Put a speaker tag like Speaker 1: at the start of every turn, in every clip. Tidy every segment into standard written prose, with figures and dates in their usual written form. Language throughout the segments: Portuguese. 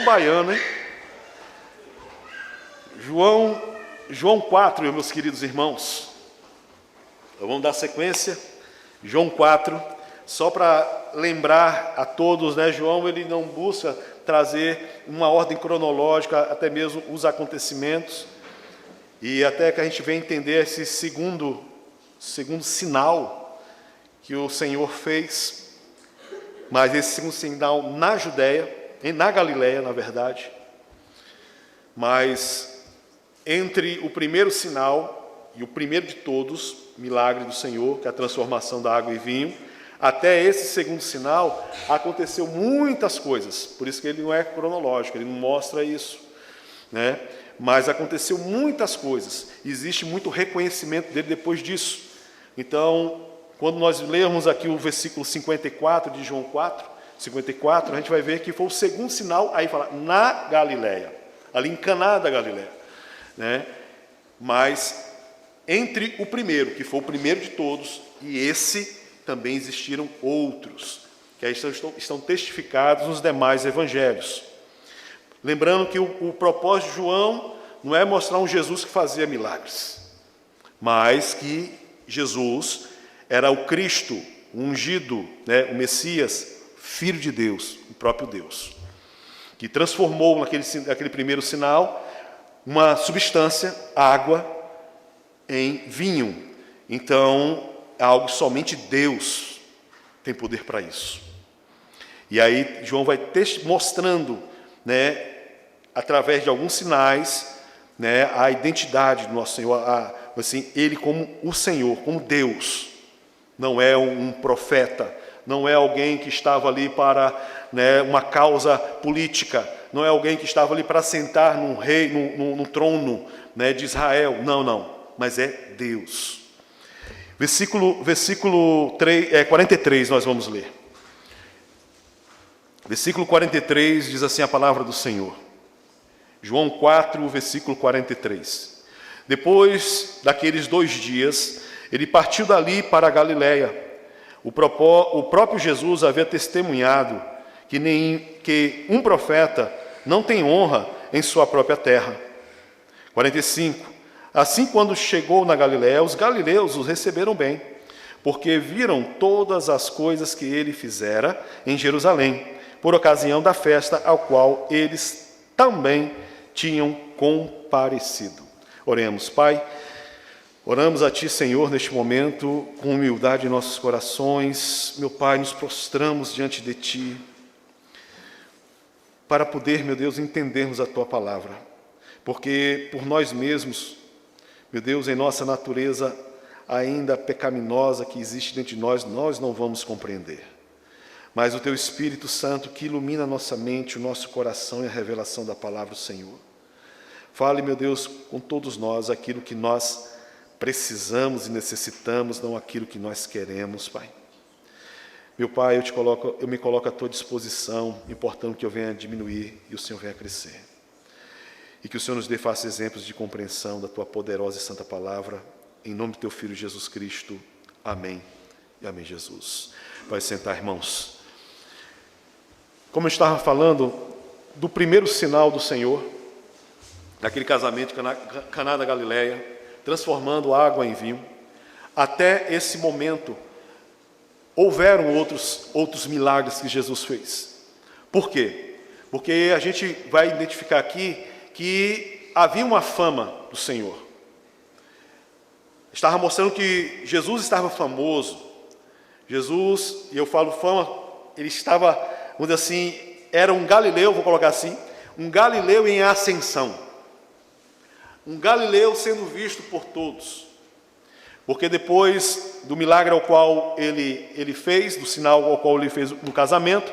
Speaker 1: baiano, hein? João 4, meus queridos irmãos. Então, vamos dar sequência. João 4, só para lembrar a todos, né? João, ele não busca trazer uma ordem cronológica, até mesmo os acontecimentos, e até que a gente venha entender esse segundo sinal que o Senhor fez, mas esse segundo sinal na Judéia, na Galileia, na verdade, mas entre o primeiro sinal e o primeiro de todos, milagre do Senhor, que é a transformação da água em vinho, até esse segundo sinal, aconteceu muitas coisas, por isso que ele não é cronológico, ele não mostra isso, né? Mas aconteceu muitas coisas, existe muito reconhecimento dele depois disso. Então, quando nós lermos aqui o versículo 54 de João 4, 54, a gente vai ver que foi o segundo sinal, aí fala, na Galileia, ali em Caná da Galileia, né? Mas entre o primeiro, que foi o primeiro de todos, e esse também existiram outros, que aí estão testificados nos demais evangelhos. Lembrando que o propósito de João não é mostrar um Jesus que fazia milagres, mas que Jesus era o Cristo, o ungido, né, o Messias, Filho de Deus, o próprio Deus, que transformou naquele primeiro sinal uma substância, água, em vinho. Então, é algo que somente Deus tem poder para isso. E aí João vai mostrando, né, através de alguns sinais, né, a identidade do nosso Senhor, assim, ele como o Senhor, como Deus. Não é um profeta, não é alguém que estava ali para, né, uma causa política, não é alguém que estava ali para sentar no trono, né, de Israel. Não, mas é Deus. Versículo 43 nós vamos ler. Versículo 43 diz assim a palavra do Senhor. João 4, versículo 43. Depois daqueles 2 dias, ele partiu dali para a Galileia. O próprio Jesus havia testemunhado que um profeta não tem honra em sua própria terra. 45. Assim, quando chegou na Galileia, os galileus os receberam bem, porque viram todas as coisas que ele fizera em Jerusalém, por ocasião da festa ao qual eles também tinham comparecido. Oremos, Pai. Oramos a Ti, Senhor, neste momento, com humildade em nossos corações. Meu Pai, nos prostramos diante de Ti, para poder, meu Deus, entendermos a Tua palavra. Porque por nós mesmos, meu Deus, em nossa natureza ainda pecaminosa que existe dentro de nós, nós não vamos compreender. Mas o Teu Espírito Santo que ilumina a nossa mente, o nosso coração e a revelação da palavra do Senhor. Fale, meu Deus, com todos nós aquilo que nós precisamos e necessitamos, não aquilo que nós queremos, Pai. Meu Pai, eu me coloco à Tua disposição, importando que eu venha diminuir e o Senhor venha crescer. E que o Senhor nos dê fáceis exemplos de compreensão da Tua poderosa e santa palavra, em nome do Teu Filho Jesus Cristo. Amém. E amém, Jesus. Pode sentar, irmãos. Como eu estava falando do primeiro sinal do Senhor, naquele casamento em Caná da Galileia, transformando água em vinho, até esse momento, houveram outros milagres que Jesus fez. Por quê? Porque a gente vai identificar aqui que havia uma fama do Senhor. Estava mostrando que Jesus estava famoso. Jesus, e eu falo fama, ele estava, vamos dizer assim, era um galileu, vou colocar assim, um galileu em ascensão. Um galileu sendo visto por todos. Porque depois do milagre ao qual ele fez, do sinal ao qual ele fez no casamento,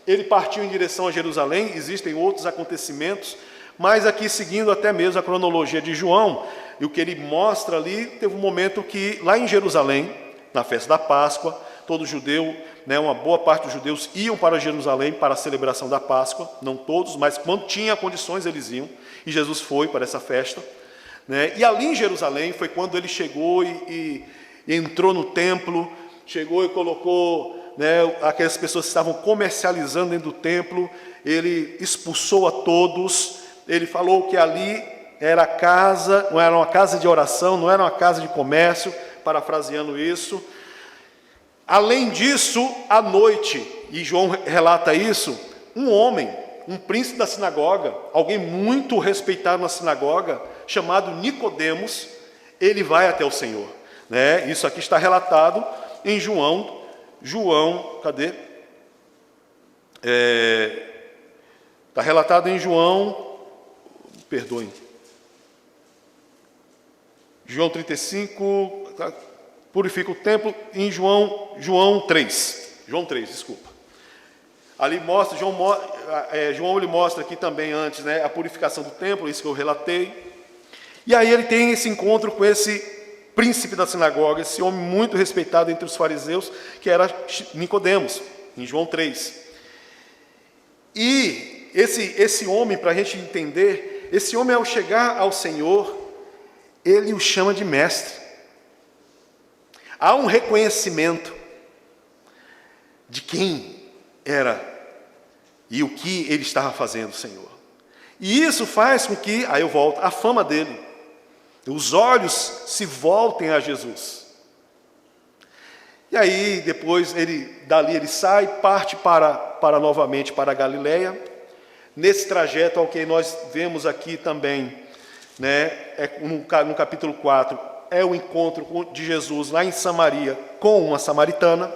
Speaker 1: ele partiu em direção a Jerusalém. Existem outros acontecimentos, mas aqui seguindo até mesmo a cronologia de João, e o que ele mostra ali, teve um momento que lá em Jerusalém, na festa da Páscoa, todo judeu, né, uma boa parte dos judeus iam para Jerusalém para a celebração da Páscoa, não todos, mas quando tinha condições eles iam, e Jesus foi para essa festa, né, e ali em Jerusalém foi quando ele chegou e entrou no templo, chegou e colocou né, aquelas pessoas que estavam comercializando dentro do templo, ele expulsou a todos, ele falou que ali era casa, não era uma casa de oração, não era uma casa de comércio, parafraseando isso. Além disso, à noite, e João relata isso, um homem, um príncipe da sinagoga, alguém muito respeitado na sinagoga, chamado Nicodemos, ele vai até o Senhor, né? Isso aqui está relatado em João, cadê? Está relatado em João 35, purifica o templo, em João 3, desculpa. Ali mostra, João ele mostra aqui também antes, né, a purificação do templo, isso que eu relatei. E aí ele tem esse encontro com esse príncipe da sinagoga, esse homem muito respeitado entre os fariseus, que era Nicodemos, em João 3. E esse homem, para a gente entender, esse homem ao chegar ao Senhor, ele o chama de mestre. Há um reconhecimento de quem era e o que ele estava fazendo, Senhor. E isso faz com que, aí eu volto, a fama dele, os olhos se voltem a Jesus. E aí, depois, dali ele sai, parte para novamente para a Galileia. Nesse trajeto ao que nós vemos aqui também, né, no capítulo 4, é o encontro de Jesus lá em Samaria com uma samaritana,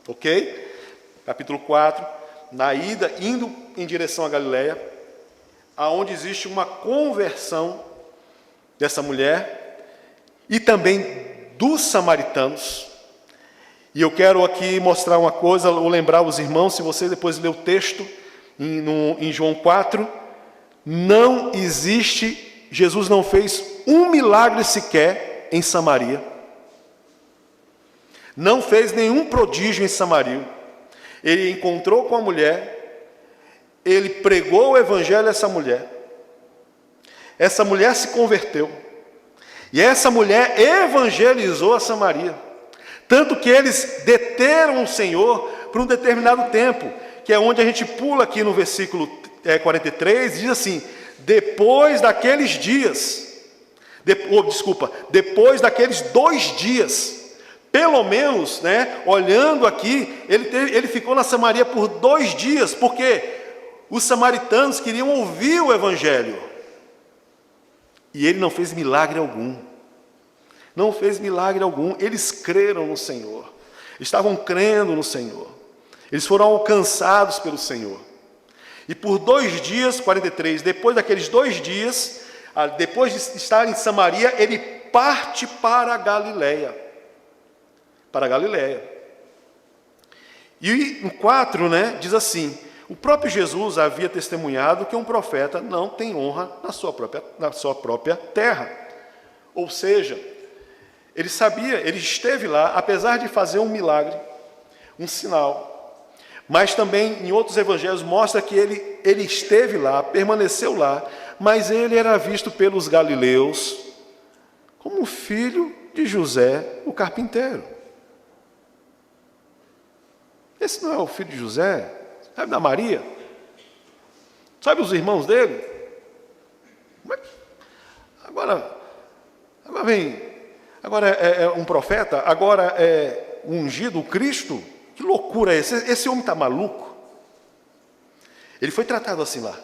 Speaker 1: ok? Capítulo 4, na ida, indo em direção à Galileia, aonde existe uma conversão dessa mulher e também dos samaritanos. E eu quero aqui mostrar uma coisa, ou lembrar os irmãos, se você depois ler o texto em João 4, não existe, Jesus não fez um milagre sequer em Samaria, não fez nenhum prodígio em Samaria. Ele encontrou com a mulher, ele pregou o evangelho a essa mulher se converteu, e essa mulher evangelizou a Samaria, tanto que eles deteram o Senhor por um determinado tempo, que é onde a gente pula aqui no versículo 43, diz assim: depois daqueles dias, depois daqueles 2 dias, pelo menos, né, olhando aqui, ele ficou na Samaria por 2 dias, porque os samaritanos queriam ouvir o evangelho, e ele não fez milagre algum. Não fez milagre algum. Eles creram no Senhor. Estavam crendo no Senhor. Eles foram alcançados pelo Senhor. E por 2 dias, 43, depois daqueles 2 dias, depois de estar em Samaria, ele parte para a Galileia. Para a Galileia. E no 4, né, diz assim: o próprio Jesus havia testemunhado que um profeta não tem honra na sua própria terra. Ou seja, ele sabia, ele esteve lá, apesar de fazer um milagre, um sinal. Mas também em outros evangelhos mostra que ele esteve lá, permaneceu lá, mas ele era visto pelos galileus como filho de José, o carpinteiro. Esse não é o filho de José? Sabe da Maria? Sabe os irmãos dele? Agora vem, agora é um profeta, agora é ungido, o Cristo. Que loucura é essa? Esse homem está maluco? Ele foi tratado assim lá.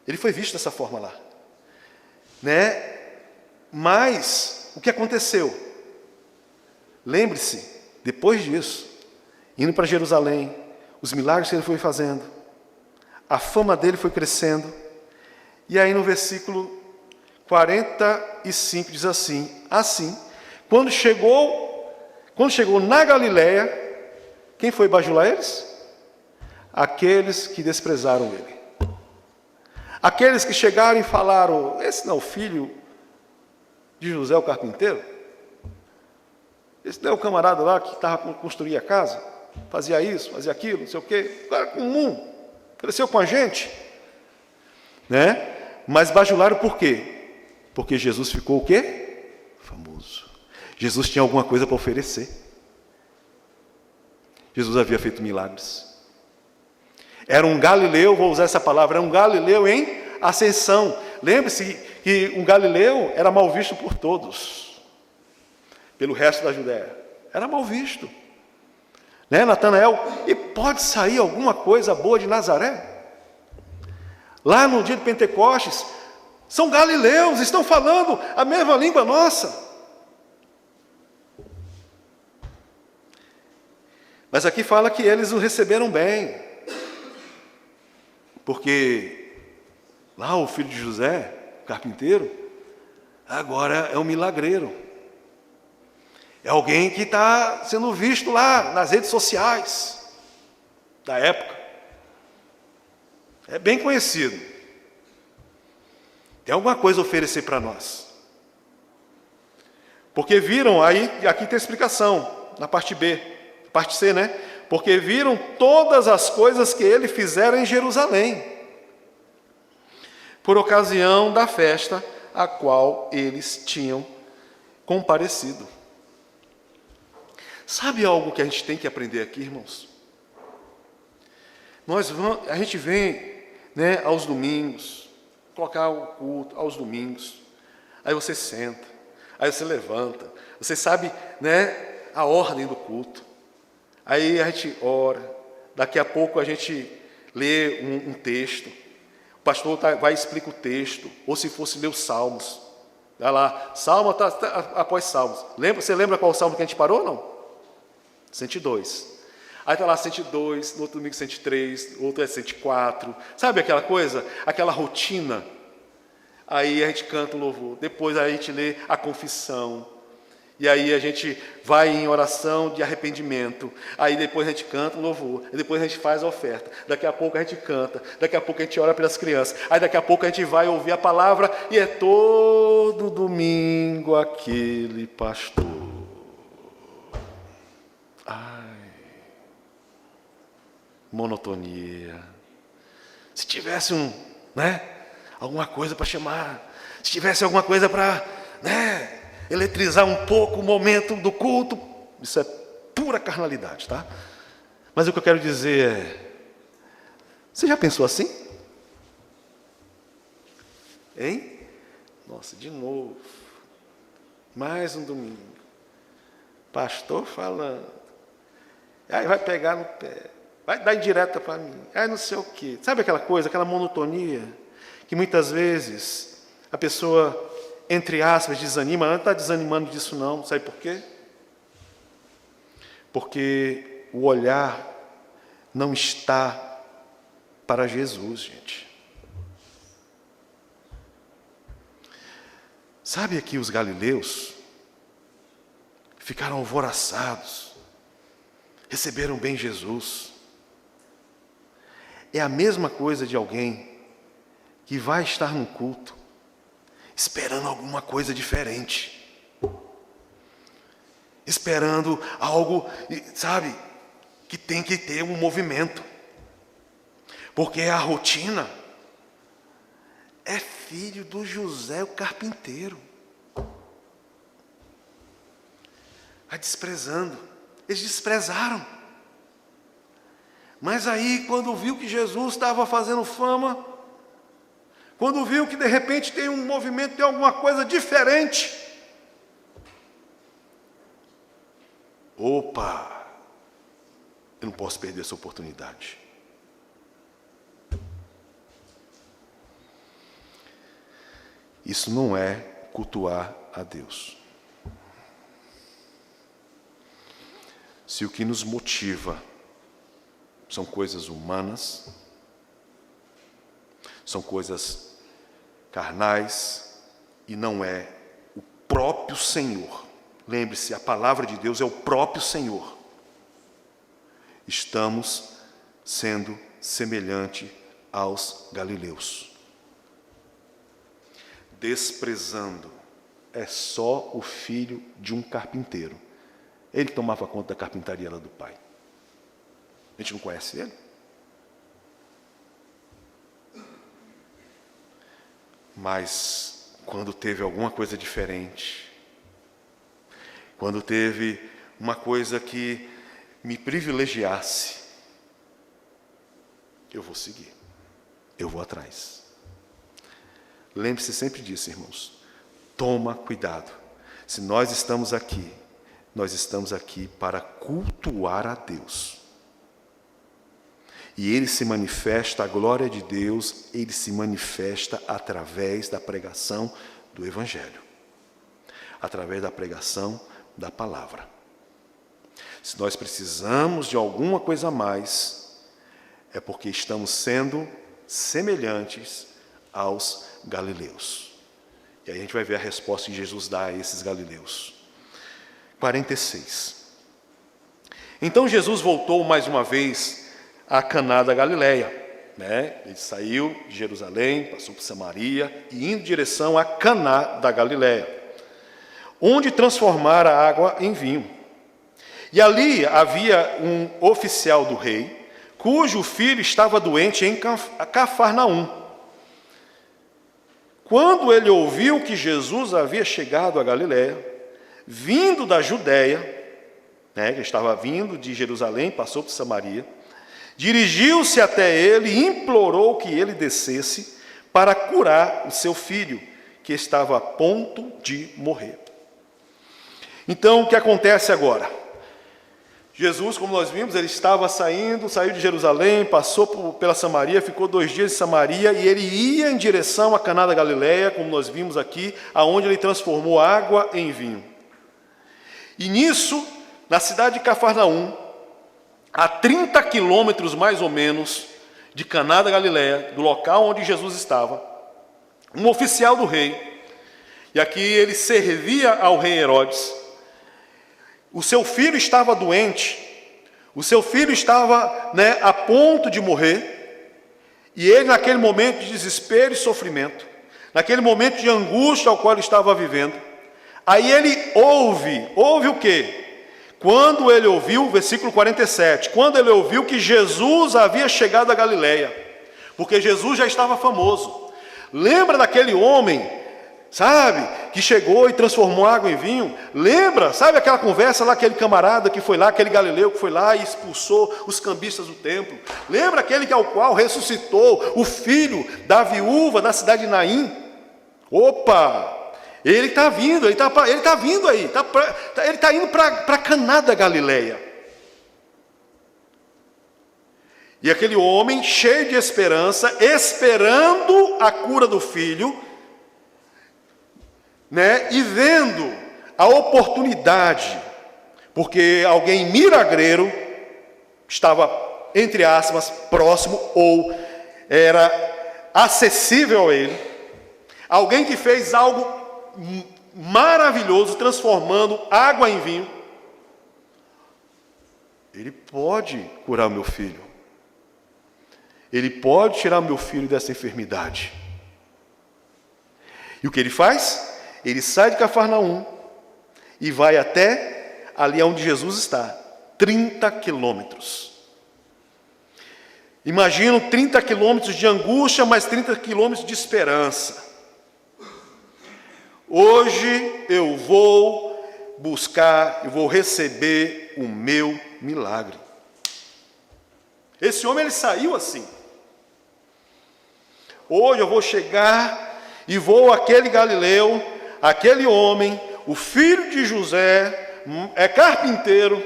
Speaker 1: Ele foi visto dessa forma lá. Né? Mas, o que aconteceu? Lembre-se, depois disso, indo para Jerusalém, os milagres que ele foi fazendo, a fama dele foi crescendo, e aí no versículo 45 diz assim, quando chegou na Galileia, quem foi bajular eles? Aqueles que desprezaram ele. Aqueles que chegaram e falaram: esse não é o filho de José o carpinteiro? Esse não é o camarada lá que estava construindo a casa? Fazia isso, fazia aquilo, não sei o quê. O cara comum, cresceu com a gente. Né? Mas bajularam por quê? Porque Jesus ficou o quê? Famoso. Jesus tinha alguma coisa para oferecer. Jesus havia feito milagres. Era um galileu, vou usar essa palavra, era um galileu em ascensão. Lembre-se que um galileu era mal visto por todos, pelo resto da Judéia. Era mal visto. Né, Natanael? E pode sair alguma coisa boa de Nazaré? Lá no dia de Pentecostes, são galileus, estão falando a mesma língua nossa. Mas aqui fala que eles o receberam bem, porque lá o filho de José, o carpinteiro, agora é um milagreiro. É alguém que está sendo visto lá nas redes sociais da época. É bem conhecido. Tem alguma coisa a oferecer para nós. Porque viram, aqui tem a explicação, na parte B, parte C, né? Porque viram todas as coisas que ele fizera em Jerusalém, por ocasião da festa a qual eles tinham comparecido. Sabe algo que a gente tem que aprender aqui, irmãos? A gente vem, né, aos domingos, colocar o culto aos domingos, aí você senta, aí você levanta, você sabe, né, a ordem do culto, aí a gente ora, daqui a pouco a gente lê um texto, o pastor vai e explica o texto, ou se fosse ler os salmos, vai lá, salmo após salmos. Você lembra qual salmo que a gente parou, não? 102. Aí está lá 102, no outro domingo 103, outro é 104. Sabe aquela coisa? Aquela rotina. Aí a gente canta o louvor. Depois a gente lê a confissão. E aí a gente vai em oração de arrependimento. Aí depois a gente canta o louvor. E depois a gente faz a oferta. Daqui a pouco a gente canta. Daqui a pouco a gente ora pelas crianças. Aí daqui a pouco a gente vai ouvir a palavra. E é todo domingo aquele pastor. Monotonia. Se tivesse alguma coisa para chamar, se tivesse alguma coisa para, eletrizar um pouco o momento do culto, isso é pura carnalidade, tá? Mas o que eu quero dizer é, você já pensou assim? Hein? Nossa, de novo, mais um domingo, pastor falando, aí vai pegar no pé, vai dar indireta para mim, aí não sei o quê. Sabe aquela coisa, aquela monotonia, que muitas vezes a pessoa, entre aspas, desanima. Ela não está desanimando disso não, sabe por quê? Porque o olhar não está para Jesus, gente. Sabe aqui os galileus ficaram alvoroçados, receberam bem Jesus. É a mesma coisa de alguém que vai estar no culto, esperando alguma coisa diferente, esperando algo, sabe, que tem que ter um movimento, porque a rotina é filho do José, o carpinteiro. Vai desprezando, eles desprezaram. Mas aí, quando viu que Jesus estava fazendo fama, quando viu que de repente tem um movimento, tem alguma coisa diferente, opa, eu não posso perder essa oportunidade. Isso não é cultuar a Deus. Se o que nos motiva são coisas humanas, são coisas carnais, e não é o próprio Senhor. Lembre-se, a palavra de Deus é o próprio Senhor. Estamos sendo semelhante aos galileus. Desprezando, é só o filho de um carpinteiro. Ele tomava conta da carpintaria lá do pai. A gente não conhece ele? Mas quando teve alguma coisa diferente, quando teve uma coisa que me privilegiasse, eu vou seguir, eu vou atrás. Lembre-se sempre disso, irmãos. Toma cuidado. Se nós estamos aqui para cultuar a Deus. E Ele se manifesta, a glória de Deus, Ele se manifesta através da pregação do Evangelho. Através da pregação da palavra. Se nós precisamos de alguma coisa a mais, é porque estamos sendo semelhantes aos galileus. E aí a gente vai ver a resposta que Jesus dá a esses galileus. 46. Então Jesus voltou mais uma vez a Caná da Galileia. Ele saiu de Jerusalém, passou por Samaria e indo em direção a Caná da Galileia, onde transformara a água em vinho. E ali havia um oficial do rei, cujo filho estava doente em Cafarnaum. Quando ele ouviu que Jesus havia chegado a Galileia, vindo da Judéia, que estava vindo de Jerusalém, passou por Samaria, dirigiu-se até ele e implorou que ele descesse para curar o seu filho, que estava a ponto de morrer. Então, o que acontece agora? Jesus, como nós vimos, ele estava saiu de Jerusalém, passou pela Samaria, ficou 2 dias em Samaria, e ele ia em direção a Caná da Galileia, como nós vimos aqui, aonde ele transformou água em vinho. E nisso, na cidade de Cafarnaum, a 30 quilômetros mais ou menos de Caná da Galileia, do local onde Jesus estava, um oficial do rei, e aqui ele servia ao rei Herodes. O seu filho estava doente, o seu filho estava a ponto de morrer, e ele naquele momento de desespero e sofrimento, naquele momento de angústia ao qual ele estava vivendo, aí ele ouve o quê? Quando ele ouviu, versículo 47, quando ele ouviu que Jesus havia chegado a Galileia, porque Jesus já estava famoso. Lembra daquele homem, que chegou e transformou água em vinho? Lembra, aquela conversa lá, aquele camarada que foi lá, aquele galileu que foi lá e expulsou os cambistas do templo? Lembra aquele ao qual ressuscitou o filho da viúva da cidade de Naim? Opa! Ele está vindo, ele está vindo aí, ele está indo para Caná da Galileia. E aquele homem cheio de esperança, esperando a cura do filho, e vendo a oportunidade, porque alguém milagreiro estava, entre aspas, próximo, ou era acessível a ele, alguém que fez algo maravilhoso, transformando água em vinho. Ele pode curar o meu filho, ele pode tirar o meu filho dessa enfermidade. E o que ele faz? Ele sai de Cafarnaum e vai até ali onde Jesus está, 30 quilômetros. Imagina 30 quilômetros de angústia, mais 30 quilômetros de esperança. Hoje eu vou buscar, eu vou receber o meu milagre. Esse homem, ele saiu assim. Hoje eu vou chegar e vou àquele galileu, aquele homem, o filho de José, é carpinteiro.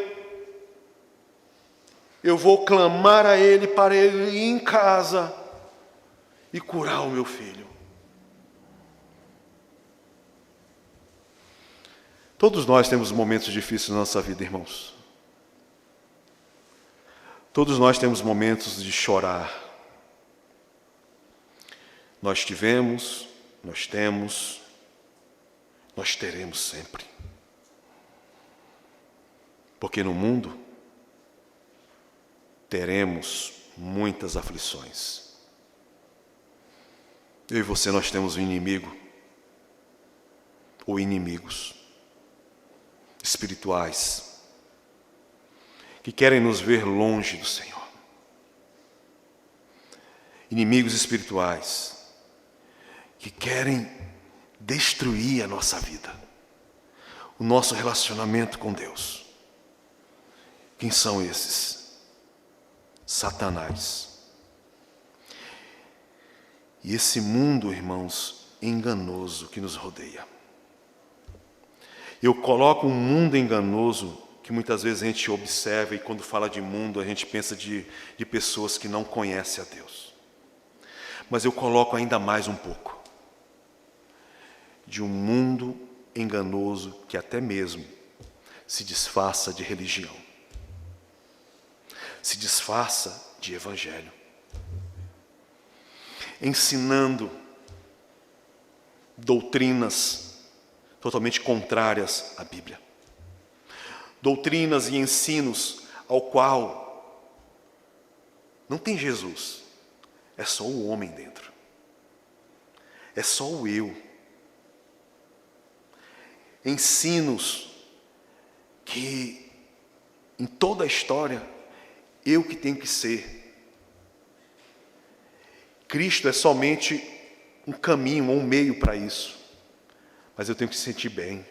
Speaker 1: Eu vou clamar a ele para ele ir em casa e curar o meu filho. Todos nós temos momentos difíceis na nossa vida, irmãos. Todos nós temos momentos de chorar. Nós tivemos, nós temos, nós teremos sempre. Porque no mundo teremos muitas aflições. Eu e você, nós temos um inimigo, ou inimigos espirituais, que querem nos ver longe do Senhor. Inimigos espirituais, que querem destruir a nossa vida, o nosso relacionamento com Deus. Quem são esses? Satanás. E esse mundo, irmãos, enganoso que nos rodeia. Eu coloco um mundo enganoso que muitas vezes a gente observa, e quando fala de mundo a gente pensa de pessoas que não conhecem a Deus. Mas eu coloco ainda mais um pouco de um mundo enganoso que até mesmo se disfarça de religião, se disfarça de evangelho, ensinando doutrinas totalmente contrárias à Bíblia. Doutrinas e ensinos ao qual não tem Jesus, é só o homem dentro, é só o eu. Ensinos que em toda a história eu que tenho que ser. Cristo é somente um caminho, um meio para isso, mas eu tenho que me sentir bem.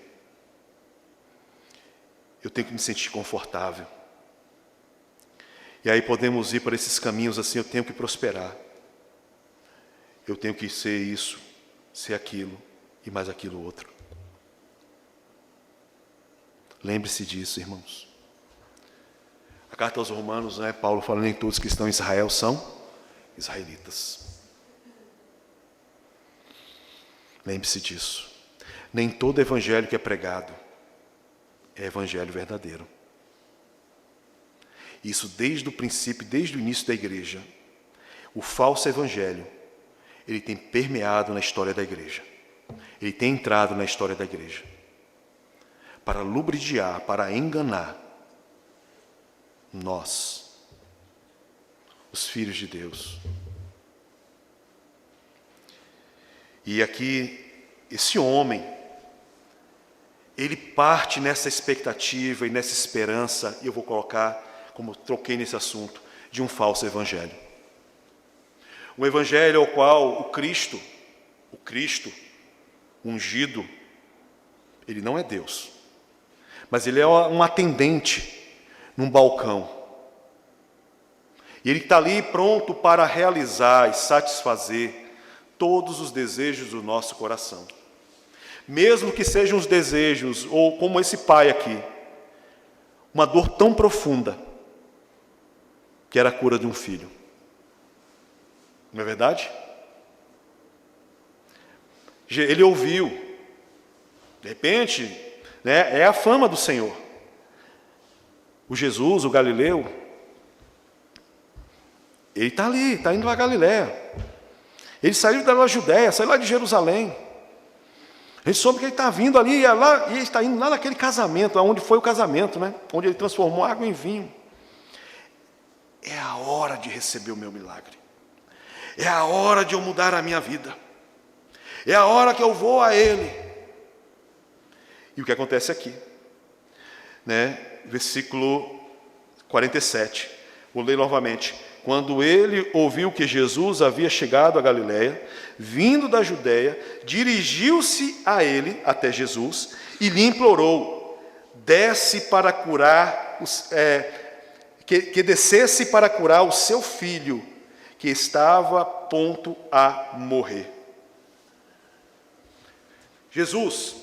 Speaker 1: Eu tenho que me sentir confortável. E aí podemos ir para esses caminhos assim, eu tenho que prosperar. Eu tenho que ser isso, ser aquilo e mais aquilo outro. Lembre-se disso, irmãos. A carta aos Romanos, Paulo fala, nem todos que estão em Israel são israelitas. Lembre-se disso. Nem todo evangelho que é pregado é evangelho verdadeiro. Isso desde o princípio, desde o início da igreja. O falso evangelho, ele tem permeado na história da igreja. Ele tem entrado na história da igreja para lubridiar, para enganar nós, os filhos de Deus. E aqui, esse homem, ele parte nessa expectativa e nessa esperança, e eu vou colocar, como troquei nesse assunto, de um falso evangelho. Um evangelho ao qual o Cristo ungido, ele não é Deus, mas ele é um atendente num balcão. E ele está ali pronto para realizar e satisfazer todos os desejos do nosso coração. Mesmo que sejam os desejos, ou como esse pai aqui, uma dor tão profunda, que era a cura de um filho. Não é verdade? Ele ouviu, de repente, é a fama do Senhor. O Jesus, o Galileu, ele está ali, está indo para a Galiléia. Ele saiu da Judéia, saiu lá de Jerusalém. A gente soube que ele está vindo ali, e ele está indo lá naquele casamento, onde foi o casamento, onde ele transformou água em vinho. É a hora de receber o meu milagre. É a hora de eu mudar a minha vida. É a hora que eu vou a Ele. E o que acontece aqui? Versículo 47. Vou ler novamente. Quando ele ouviu que Jesus havia chegado a Galiléia, vindo da Judéia, dirigiu-se a ele, até Jesus, e lhe implorou, descesse para curar o seu filho, que estava a ponto a morrer. Jesus,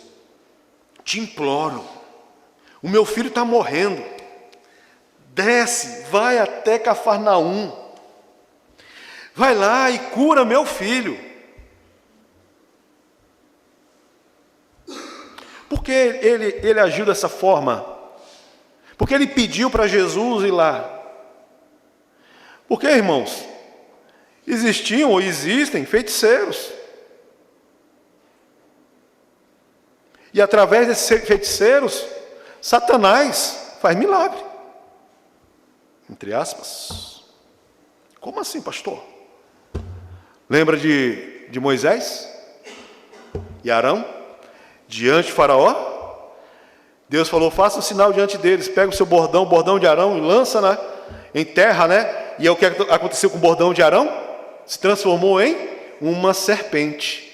Speaker 1: te imploro, o meu filho está morrendo. Desce, vai até Cafarnaum. Vai lá e cura meu filho. Por que ele agiu dessa forma? Porque ele pediu para Jesus ir lá. Porque, irmãos, existiam ou existem feiticeiros. E através desses feiticeiros, Satanás faz milagre. Entre aspas. Como assim, pastor? Lembra de Moisés e Arão? Diante de Faraó? Deus falou, faça um sinal diante deles. Pega o seu bordão, o bordão de Arão, e lança em terra, E é o que aconteceu com o bordão de Arão? Se transformou em uma serpente.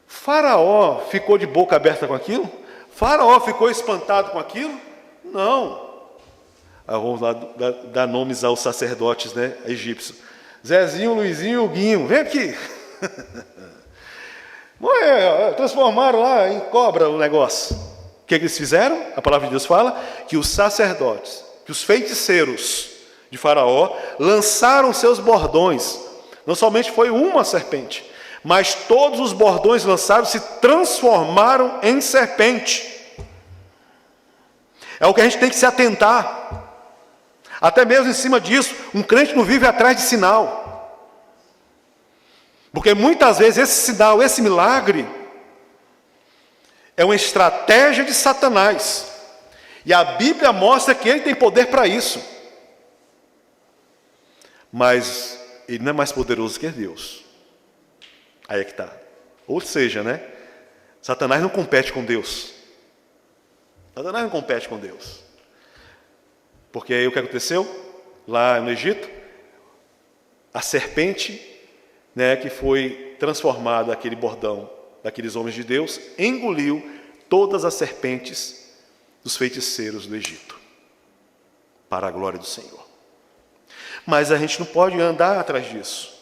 Speaker 1: Faraó ficou de boca aberta com aquilo? Faraó ficou espantado com aquilo? Não. Vamos lá dar nomes aos sacerdotes, né, egípcios. Zezinho, Luizinho e Huguinho, vem aqui. Transformaram lá em cobra o negócio. O que eles fizeram? A palavra de Deus fala que os sacerdotes, que os feiticeiros de Faraó lançaram seus bordões. Não somente foi uma serpente, mas todos os bordões lançados se transformaram em serpente. É o que a gente tem que se atentar. Até mesmo em cima disso, um crente não vive atrás de sinal. Porque muitas vezes esse sinal, esse milagre, é uma estratégia de Satanás. E a Bíblia mostra que ele tem poder para isso. Mas ele não é mais poderoso que Deus. Aí é que está. Ou seja, né? Satanás não compete com Deus. Satanás não compete com Deus. Porque aí o que aconteceu? Lá no Egito, a serpente, né, que foi transformada, aquele bordão daqueles homens de Deus, engoliu todas as serpentes dos feiticeiros do Egito. Para a glória do Senhor. Mas a gente não pode andar atrás disso.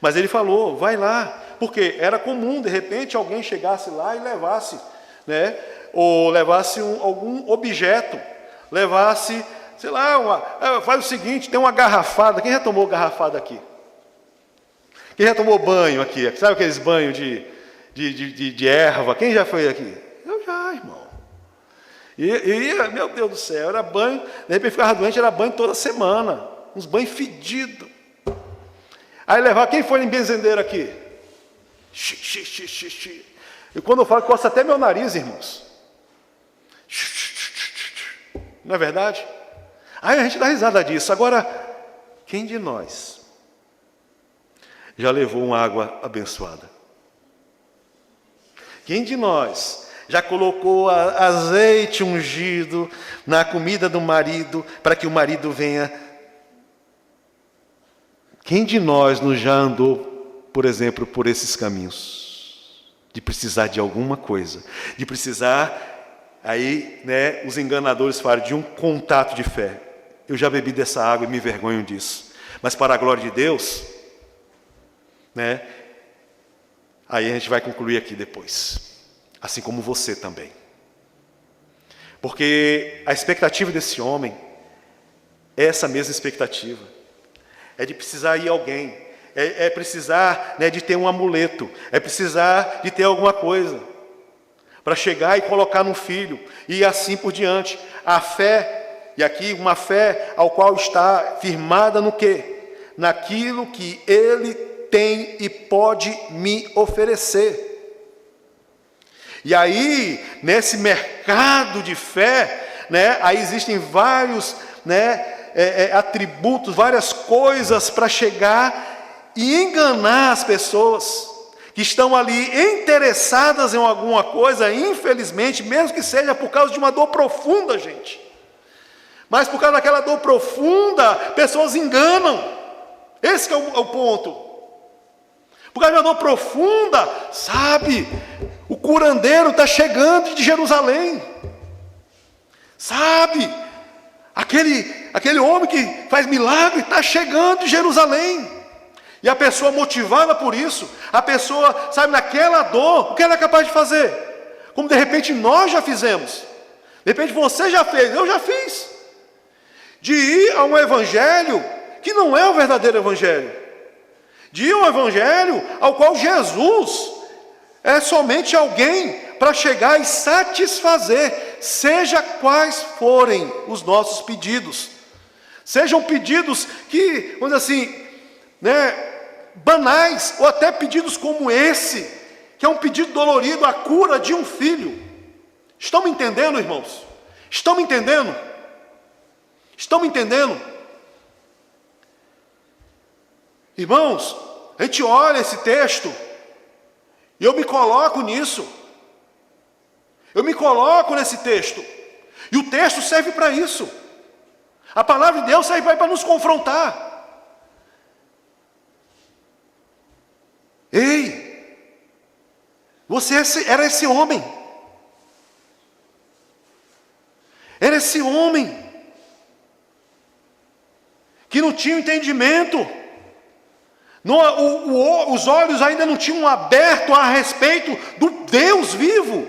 Speaker 1: Mas ele falou, vai lá. Porque era comum, de repente, alguém chegasse lá e levasse, né? Ou levasse algum objeto. Levasse, sei lá, faz o seguinte, tem uma garrafada. Quem já tomou garrafada aqui? Quem já tomou banho aqui? Sabe aqueles banhos de erva? Quem já foi aqui? Eu já, irmão. E meu Deus do céu, era banho, de repente ficava doente, era banho toda semana. Uns banhos fedidos. Aí levar, quem foi em benzendeiro aqui? E quando eu falo, coça até meu nariz, irmãos. Não é verdade? Aí a gente dá risada disso. Agora, quem de nós já levou uma água abençoada? Quem de nós já colocou azeite ungido na comida do marido, para que o marido venha? Quem de nós não já andou, por exemplo, por esses caminhos? De precisar de alguma coisa, de precisar, aí, né, os enganadores falam de um contato de fé. Eu já bebi dessa água e me envergonho disso. Mas para a glória de Deus, né, aí a gente vai concluir aqui depois. Assim como você também. Porque a expectativa desse homem é essa mesma expectativa. É de precisar ir alguém, é precisar, né, de ter um amuleto, é precisar de ter alguma coisa, para chegar e colocar no filho, e assim por diante. A fé, e aqui uma fé ao qual está firmada no quê? Naquilo que ele tem e pode me oferecer. E aí, nesse mercado de fé, né, aí existem vários, né, atributos, várias coisas para chegar e enganar as pessoas que estão ali interessadas em alguma coisa, infelizmente, mesmo que seja por causa de uma dor profunda, gente. Mas por causa daquela dor profunda, pessoas enganam. Esse que é o ponto. Por causa de uma dor profunda, sabe, o curandeiro está chegando de Jerusalém. Sabe, aquele homem que faz milagre está chegando de Jerusalém. E a pessoa motivada por isso, a pessoa, sabe, naquela dor, o que ela é capaz de fazer? Como de repente nós já fizemos. De repente você já fez, eu já fiz. De ir a um evangelho que não é o verdadeiro evangelho. De ir a um evangelho ao qual Jesus é somente alguém para chegar e satisfazer, seja quais forem os nossos pedidos. Sejam pedidos que, vamos dizer assim, né, banais, ou até pedidos como esse, que é um pedido dolorido, a cura de um filho. Estão me entendendo, irmãos? Estão me entendendo? Estão me entendendo? Irmãos, a gente olha esse texto, e eu me coloco nisso. Eu me coloco nesse texto. E o texto serve para isso. A palavra de Deus serve para nos confrontar. Ei, você era esse homem. Era esse homem. que não tinham entendimento. Os olhos ainda não tinham aberto a respeito do Deus vivo.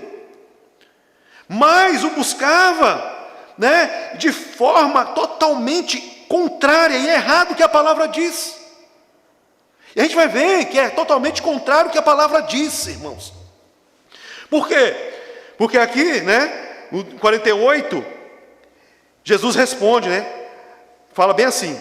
Speaker 1: Mas o buscava, né, de forma totalmente contrária e errada do que a palavra diz. E a gente vai ver que é totalmente contrário ao que a palavra diz, irmãos. Por quê? Porque aqui, né, no 48, Jesus responde, né? Fala bem assim.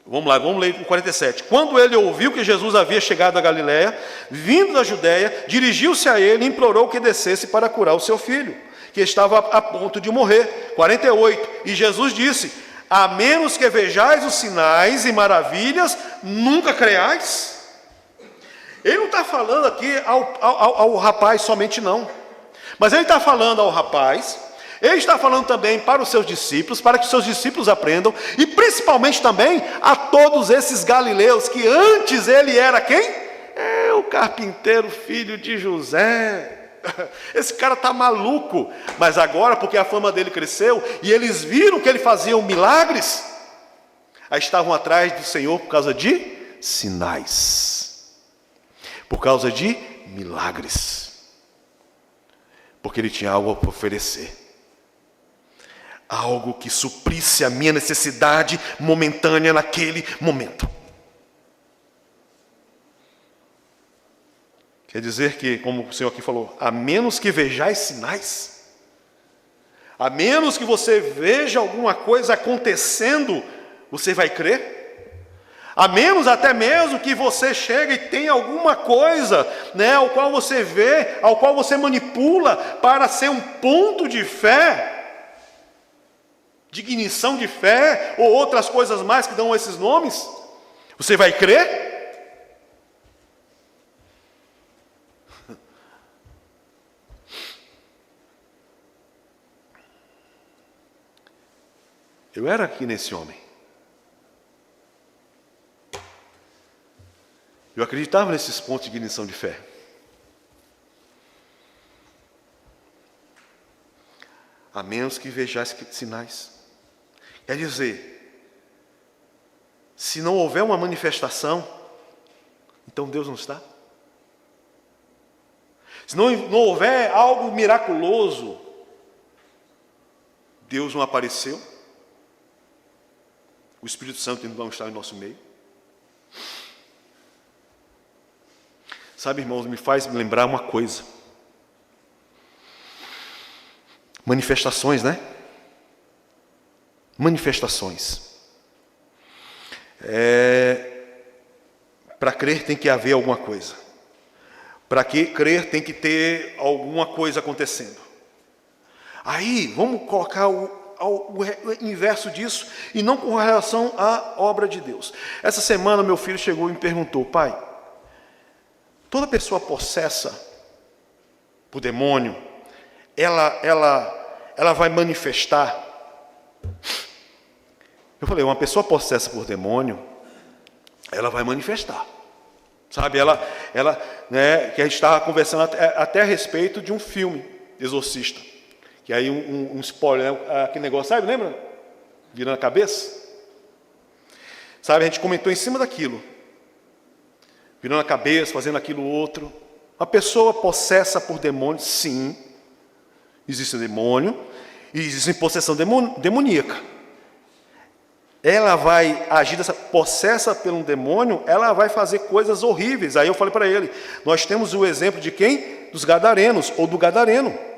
Speaker 1: Vamos lá, vamos ler o 47. Quando ele ouviu que Jesus havia chegado a Galiléia, vindo da Judéia, dirigiu-se a ele e implorou que descesse para curar o seu filho, que estava a ponto de morrer. 48. E Jesus disse: a menos que vejais os sinais e maravilhas, nunca creais. Ele não está falando aqui ao rapaz somente não. Mas ele está falando ao rapaz, ele está falando também para os seus discípulos, para que os seus discípulos aprendam, e principalmente também a todos esses galileus, que antes ele era quem? É o carpinteiro, filho de José. Esse cara está maluco, mas agora, porque a fama dele cresceu, e eles viram que ele fazia milagres, aí estavam atrás do Senhor por causa de sinais, por causa de milagres, porque ele tinha algo para oferecer, algo que suprisse a minha necessidade momentânea naquele momento. Quer dizer que, como o Senhor aqui falou, a menos que vejais sinais, a menos que você veja alguma coisa acontecendo, você vai crer? A menos até mesmo que você chegue e tenha alguma coisa, né, ao qual você vê, ao qual você manipula para ser um ponto de fé, de ignição de fé, ou outras coisas mais que dão esses nomes, você vai crer? Eu era aqui nesse homem. Eu acreditava nesses pontos de ignição de fé. A menos que vejais sinais. Quer dizer, se não houver uma manifestação, então Deus não está. Se não houver algo miraculoso, Deus não apareceu. O Espírito Santo não está em nosso meio. Sabe, irmãos, me faz lembrar uma coisa. Manifestações, né? Manifestações. Para crer tem que haver alguma coisa. Para crer tem que ter alguma coisa acontecendo. Aí, vamos colocar o inverso disso, e não com relação à obra de Deus. Essa semana meu filho chegou e me perguntou: pai, toda pessoa possessa por demônio, ela vai manifestar? Eu falei: uma pessoa possessa por demônio, ela vai manifestar. Sabe, ela né, que a gente estava conversando até a respeito de um filme, Exorcista. Que aí um spoiler, né? Aquele negócio, sabe, lembra? Virando a cabeça. Sabe, a gente comentou em cima daquilo. Virando a cabeça, fazendo aquilo outro. Uma pessoa possessa por demônio, sim. Existe demônio e existe possessão demoníaca. Ela vai agir possessa por um demônio, ela vai fazer coisas horríveis. Aí eu falei para ele, nós temos o exemplo de quem? Dos gadarenos, ou do gadareno.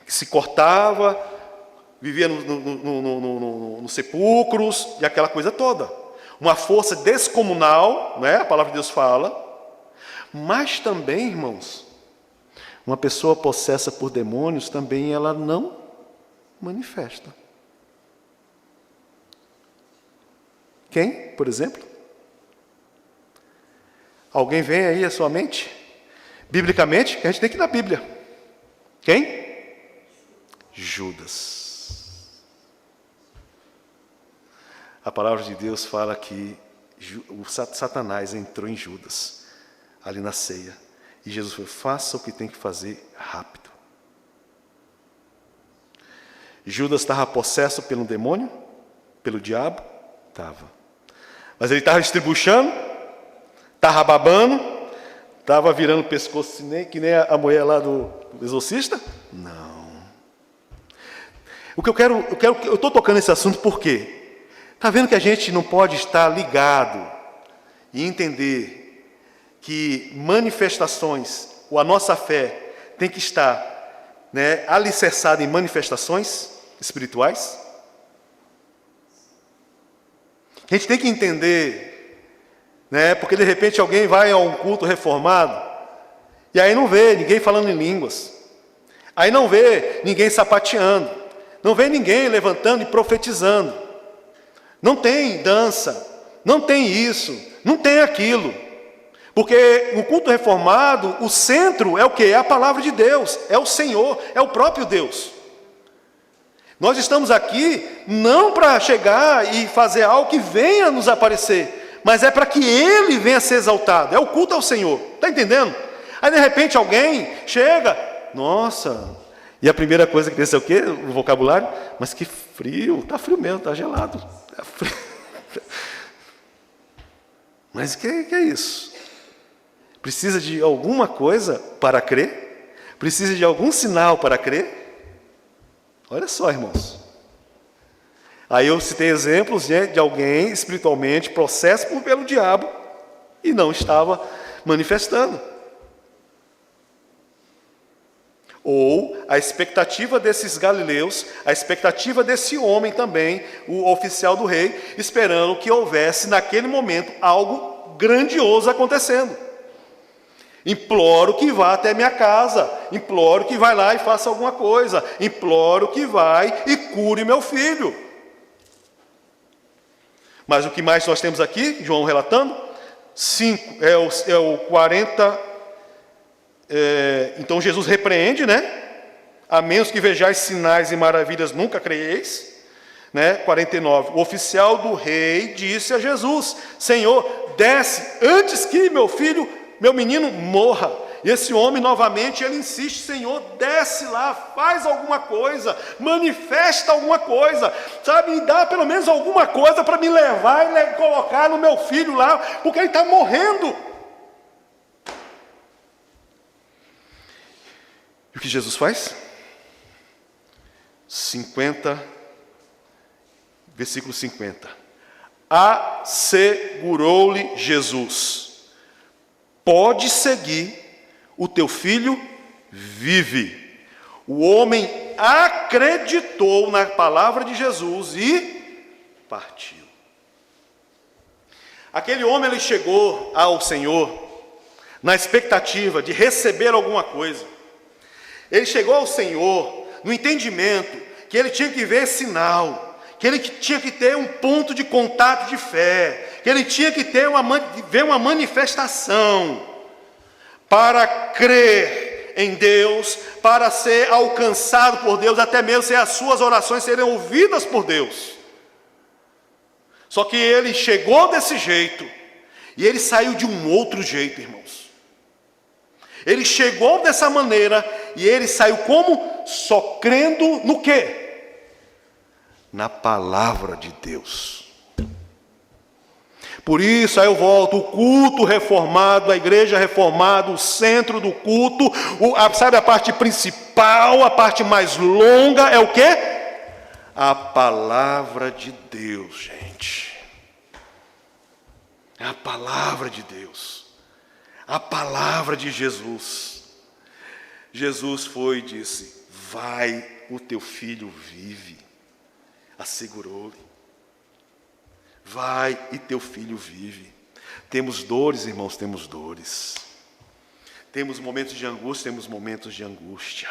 Speaker 1: Que se cortava, vivia nos sepulcros, e aquela coisa toda. Uma força descomunal, né? A palavra de Deus fala. Mas também, irmãos, uma pessoa possessa por demônios, também ela não manifesta. Quem, por exemplo? Alguém vem aí à sua mente? Biblicamente, a gente tem que ir na Bíblia. Quem? Judas. A palavra de Deus fala que o Satanás entrou em Judas, ali na ceia. E Jesus falou: faça o que tem que fazer rápido. Judas estava possesso pelo demônio? pelo diabo? Estava. Mas ele estava estribuchando? Estava babando? Estava virando o pescoço que nem a mulher lá do exorcista? Não. O que eu estou tocando nesse assunto por quê? Está vendo que a gente não pode estar ligado e entender que manifestações, ou a nossa fé, tem que estar, alicerçada em manifestações espirituais? A gente tem que entender, porque de repente alguém vai a um culto reformado, e aí não vê ninguém falando em línguas, aí não vê ninguém sapateando, não vê ninguém levantando e profetizando, não tem dança, não tem isso, não tem aquilo, porque no culto reformado, o centro é o quê? É a palavra de Deus, é o Senhor, é o próprio Deus. Nós estamos aqui não para chegar e fazer algo que venha nos aparecer, mas é para que Ele venha ser exaltado, é o culto ao Senhor, está entendendo? Aí de repente alguém chega, nossa, e a primeira coisa que pensa é o quê? O vocabulário, mas que frio, está frio mesmo, está gelado, tá frio. Mas o que é isso? Precisa de alguma coisa para crer? Precisa de algum sinal para crer? Olha só, irmãos. Aí eu citei exemplos de alguém espiritualmente possesso pelo diabo e não estava manifestando. Ou a expectativa desses galileus, a expectativa desse homem também, o oficial do rei, esperando que houvesse naquele momento algo grandioso acontecendo. Imploro que vá até minha casa, imploro que vá lá e faça alguma coisa, imploro que vá e cure meu filho. Mas o que mais nós temos aqui, João relatando? 5, é o 40, então Jesus repreende, a menos que vejais sinais e maravilhas, nunca creieis. 49, o oficial do rei disse a Jesus, Senhor, desce antes que meu menino morra. E esse homem novamente, ele insiste, Senhor, desce lá, faz alguma coisa, manifesta alguma coisa, sabe, me dá pelo menos alguma coisa para me levar e colocar no meu filho lá, porque ele está morrendo. E o que Jesus faz? versículo 50. Assegurou-lhe Jesus, pode seguir, o teu filho vive. O homem acreditou na palavra de Jesus e partiu. Aquele homem, ele chegou ao Senhor na expectativa de receber alguma coisa. Ele chegou ao Senhor no entendimento que ele tinha que ver sinal, que ele tinha que ter um ponto de contato de fé, que ele tinha que ter ver uma manifestação para crer em Deus, para ser alcançado por Deus, até mesmo se as suas orações serem ouvidas por Deus. Só que ele chegou desse jeito, e ele saiu de um outro jeito, irmãos. Ele chegou dessa maneira, e ele saiu como? Só crendo no quê? Na palavra de Deus. Por isso, aí eu volto, o culto reformado, a igreja reformada, o centro do culto, sabe a parte principal, a parte mais longa, é o quê? A palavra de Deus, gente. É a palavra de Deus. A palavra de Jesus. Jesus foi e disse, vai, o teu filho vive. Assegurou-lhe. Vai e teu filho vive. Temos dores, irmãos, temos dores. Temos momentos de angústia, temos momentos de angústia.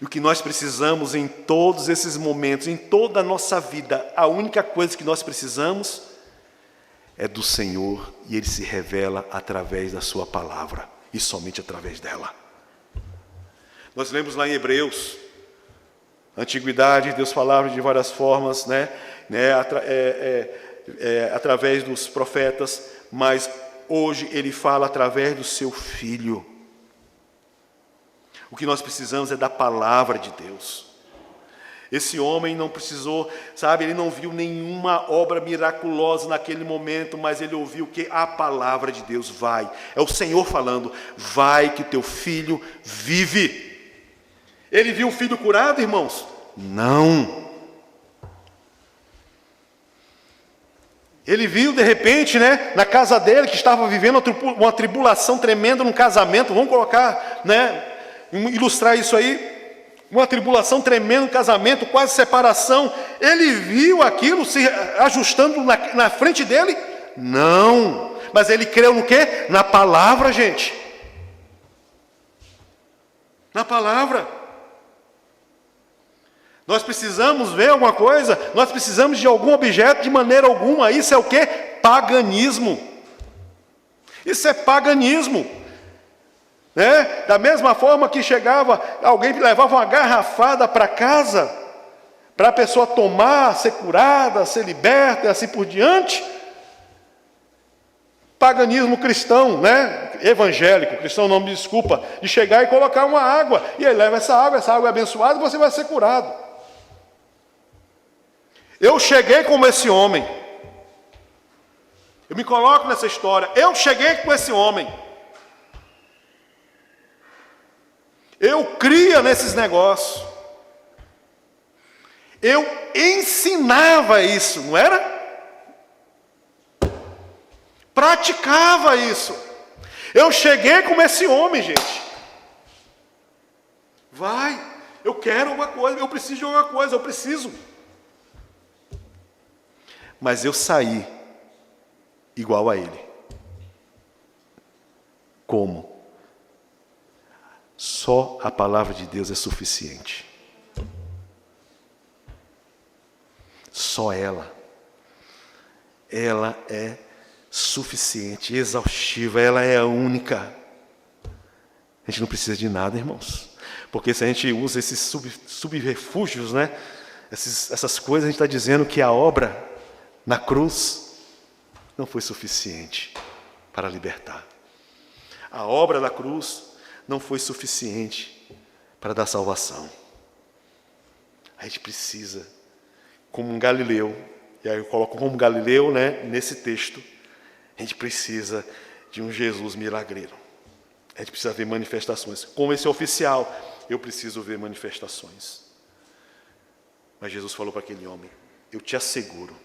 Speaker 1: E o que nós precisamos em todos esses momentos, em toda a nossa vida, a única coisa que nós precisamos é do Senhor, e Ele se revela através da sua palavra, e somente através dela. Nós lemos lá em Hebreus, na antiguidade, Deus falava de várias formas, através dos profetas, mas hoje Ele fala através do seu Filho. O que nós precisamos é da palavra de Deus. Esse homem não precisou, sabe, ele não viu nenhuma obra miraculosa naquele momento, mas ele ouviu que a palavra de Deus vai. É o Senhor falando, vai que o teu filho vive. Ele viu o filho curado, irmãos? Não. Ele viu, de repente, na casa dele, que estava vivendo uma tribulação tremenda no casamento. Vamos colocar, ilustrar isso aí. Uma tribulação tremenda no casamento, quase separação. Ele viu aquilo se ajustando na frente dele? Não. Mas ele creu no quê? Na palavra, gente. Na palavra. Nós precisamos ver alguma coisa, nós precisamos de algum objeto de maneira alguma. Isso é o quê? Paganismo. Isso é paganismo. Da mesma forma que chegava, alguém levava uma garrafada para casa, para a pessoa tomar, ser curada, ser liberta e assim por diante. Paganismo cristão, evangélico, cristão não me desculpa, de chegar e colocar uma água, e ele leva essa água é abençoada e você vai ser curado. Eu cheguei como esse homem, eu me coloco nessa história, eu cheguei com esse homem, eu cria nesses negócios, eu ensinava isso, não era? Praticava isso. Eu cheguei como esse homem, gente. Vai, eu quero alguma coisa, eu preciso de alguma coisa, eu preciso. Mas eu saí igual a ele. Como? Só a palavra de Deus é suficiente. Só ela. Ela é suficiente, exaustiva, ela é a única. A gente não precisa de nada, irmãos. Porque se a gente usa esses subrefúgios, essas coisas, a gente está dizendo que a obra na cruz não foi suficiente para libertar. A obra da cruz não foi suficiente para dar salvação. A gente precisa, como um Galileu, e aí eu coloco como Galileu, nesse texto, a gente precisa de um Jesus milagreiro. A gente precisa ver manifestações. Como esse oficial, eu preciso ver manifestações. Mas Jesus falou para aquele homem, eu te asseguro,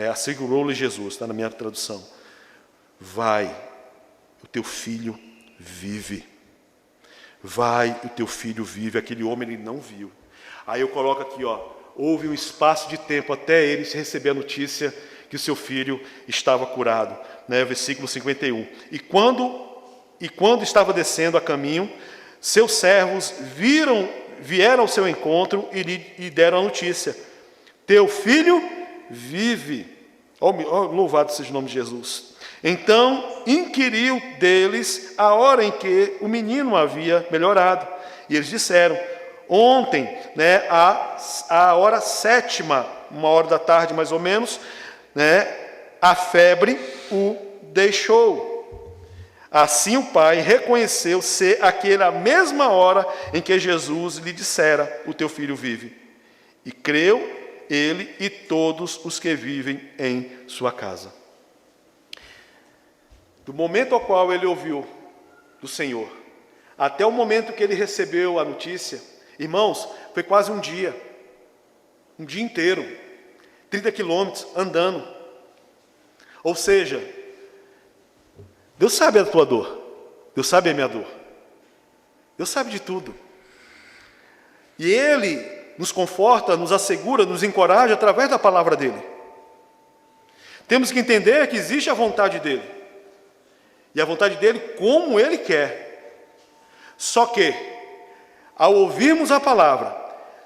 Speaker 1: assegurou-lhe Jesus, está na minha tradução, vai, o teu filho vive. Vai, o teu filho vive. Aquele homem, ele não viu. Aí eu coloco aqui, houve um espaço de tempo até ele receber a notícia que o seu filho estava curado. Versículo 51. E quando estava descendo a caminho, seus servos vieram ao seu encontro e lhe deram a notícia. Teu filho vive. Louvado seja o nome de Jesus. Então inquiriu deles a hora em que o menino havia melhorado. E eles disseram, ontem, a hora 7ª, 13h mais ou menos, a febre o deixou. Assim o pai reconheceu ser aquela mesma hora em que Jesus lhe dissera, o teu filho vive. E creu ele e todos os que vivem em sua casa. Do momento ao qual ele ouviu do Senhor, até o momento que ele recebeu a notícia, irmãos, foi quase um dia inteiro, 30 quilômetros andando. Ou seja, Deus sabe a tua dor, Deus sabe a minha dor, Deus sabe de tudo. E Ele nos conforta, nos assegura, nos encoraja através da palavra dEle. Temos que entender que existe a vontade dEle. E a vontade dEle como Ele quer. Só que, ao ouvirmos a palavra,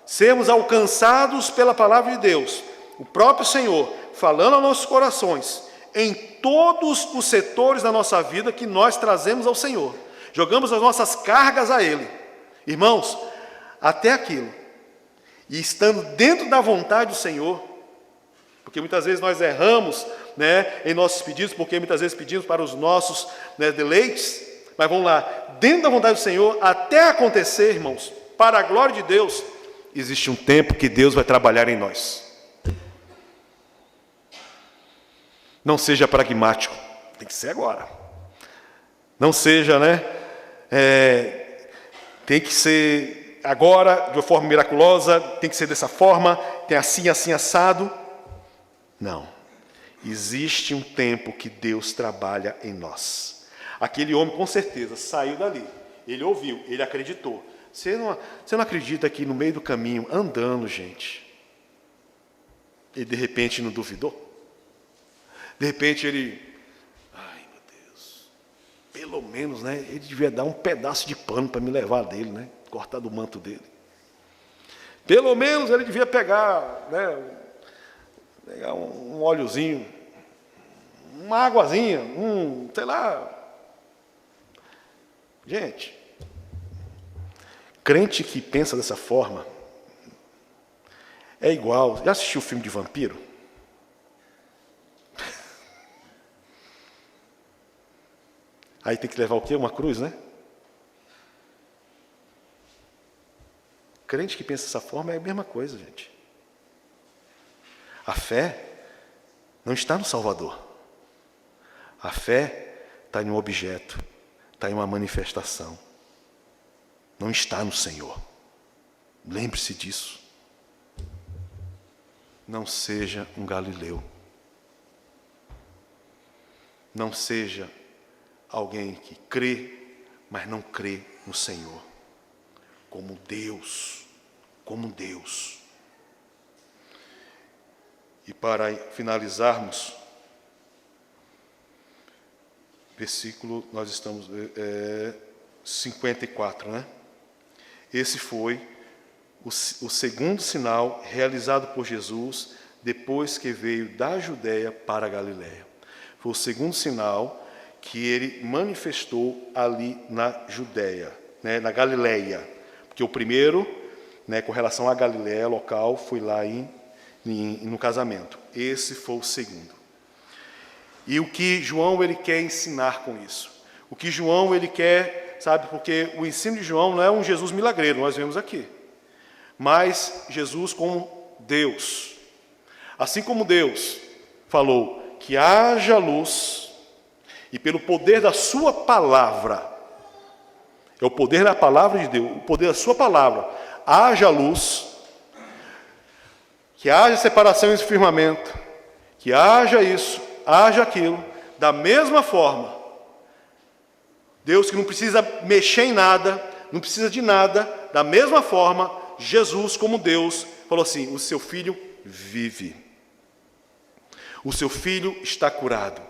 Speaker 1: sermos alcançados pela palavra de Deus, o próprio Senhor, falando aos nossos corações, em todos os setores da nossa vida que nós trazemos ao Senhor. Jogamos as nossas cargas a Ele. Irmãos, até aquilo. E estando dentro da vontade do Senhor, porque muitas vezes nós erramos em nossos pedidos, porque muitas vezes pedimos para os nossos deleites, mas vamos lá, dentro da vontade do Senhor, até acontecer, irmãos, para a glória de Deus, existe um tempo que Deus vai trabalhar em nós. Não seja pragmático, tem que ser agora. Não seja, tem que ser agora, de uma forma miraculosa, tem que ser dessa forma, tem assim, assim, assado. Não. Existe um tempo que Deus trabalha em nós. Aquele homem, com certeza, saiu dali. Ele ouviu, ele acreditou. Você não acredita que no meio do caminho, andando, gente, ele de repente não duvidou? De repente ele, ai meu Deus, pelo menos, ele devia dar um pedaço de pano para me levar dele, cortar do manto dele. Pelo menos ele devia pegar, pegar um óleozinho, uma águazinha, sei lá. Gente, crente que pensa dessa forma é igual. Já assistiu o filme de vampiro? Aí tem que levar o quê? Uma cruz, Crente que pensa dessa forma é a mesma coisa, gente. A fé não está no Salvador. A fé está em um objeto, está em uma manifestação. Não está no Senhor. Lembre-se disso. Não seja um galileu. Não seja alguém que crê, mas não crê no Senhor. Como Deus. E para finalizarmos, versículo, nós estamos 54, Esse foi o segundo sinal realizado por Jesus depois que veio da Judéia para a Galiléia. Foi o segundo sinal que ele manifestou ali na Judéia, na Galiléia. Porque o primeiro, com relação à Galiléia local, foi lá no casamento. Esse foi o segundo. E o que João ele quer ensinar com isso? O que João ele quer, sabe, porque o ensino de João não é um Jesus milagreiro, nós vemos aqui. Mas Jesus como Deus. Assim como Deus falou que haja luz, e pelo poder da sua palavra, é o poder da palavra de Deus, o poder da sua palavra, haja luz, que haja separação entre o firmamento, que haja isso, haja aquilo, da mesma forma, Deus que não precisa mexer em nada, não precisa de nada, da mesma forma, Jesus como Deus, falou assim, o seu filho vive, o seu filho está curado,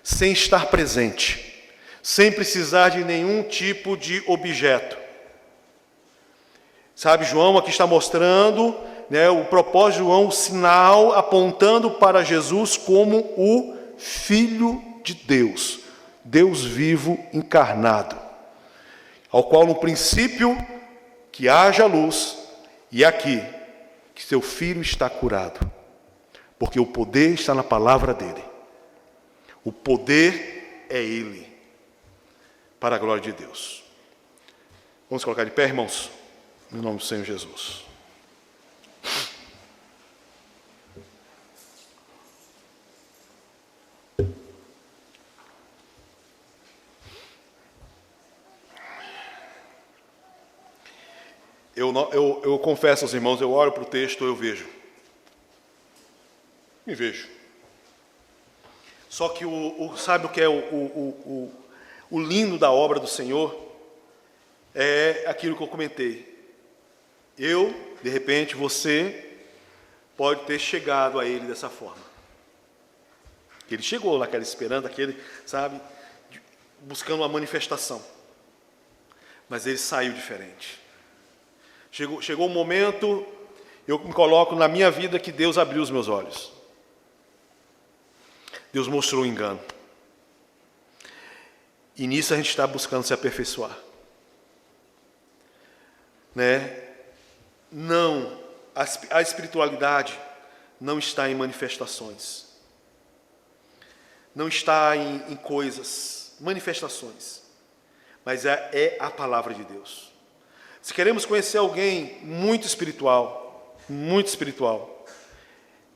Speaker 1: sem estar presente, sem precisar de nenhum tipo de objeto. Sabe, João aqui está mostrando, o propósito de João, o sinal apontando para Jesus como o Filho de Deus, Deus vivo encarnado, ao qual no princípio que haja luz, e aqui, que seu filho está curado, porque o poder está na palavra dele. O poder é Ele, para a glória de Deus. Vamos colocar de pé, irmãos? Em nome do Senhor Jesus. Eu confesso aos irmãos, eu olho para o texto, eu vejo. Me vejo. Só que sabe o que é o lindo da obra do Senhor? É aquilo que eu comentei. Eu, de repente, você pode ter chegado a Ele dessa forma. Ele chegou naquela esperança, buscando uma manifestação. Mas ele saiu diferente. Chegou um momento, eu me coloco na minha vida que Deus abriu os meus olhos. Deus mostrou o engano. E nisso a gente está buscando se aperfeiçoar. Não, a espiritualidade não está em manifestações. Não está em coisas, manifestações. Mas é a palavra de Deus. Se queremos conhecer alguém muito espiritual,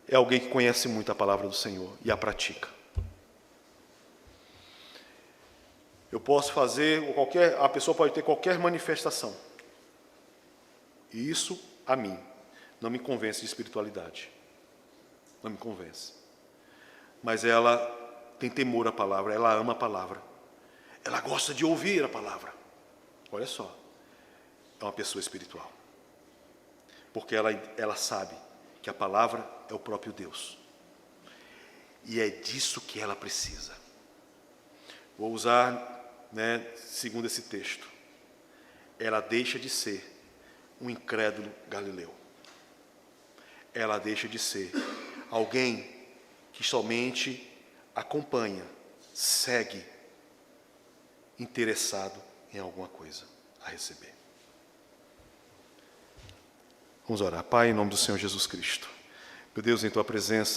Speaker 1: é alguém que conhece muito a palavra do Senhor e a pratica. Eu posso fazer, a pessoa pode ter qualquer manifestação. E isso, a mim, não me convence de espiritualidade. Não me convence. Mas ela tem temor à palavra, ela ama a palavra. Ela gosta de ouvir a palavra. Olha só, é uma pessoa espiritual. Porque ela sabe que a palavra é o próprio Deus. E é disso que ela precisa. Vou usar, segundo esse texto, ela deixa de ser um incrédulo galileu. Ela deixa de ser alguém que somente acompanha, segue, interessado em alguma coisa a receber. Vamos orar. Pai, em nome do Senhor Jesus Cristo. Meu Deus, em Tua presença,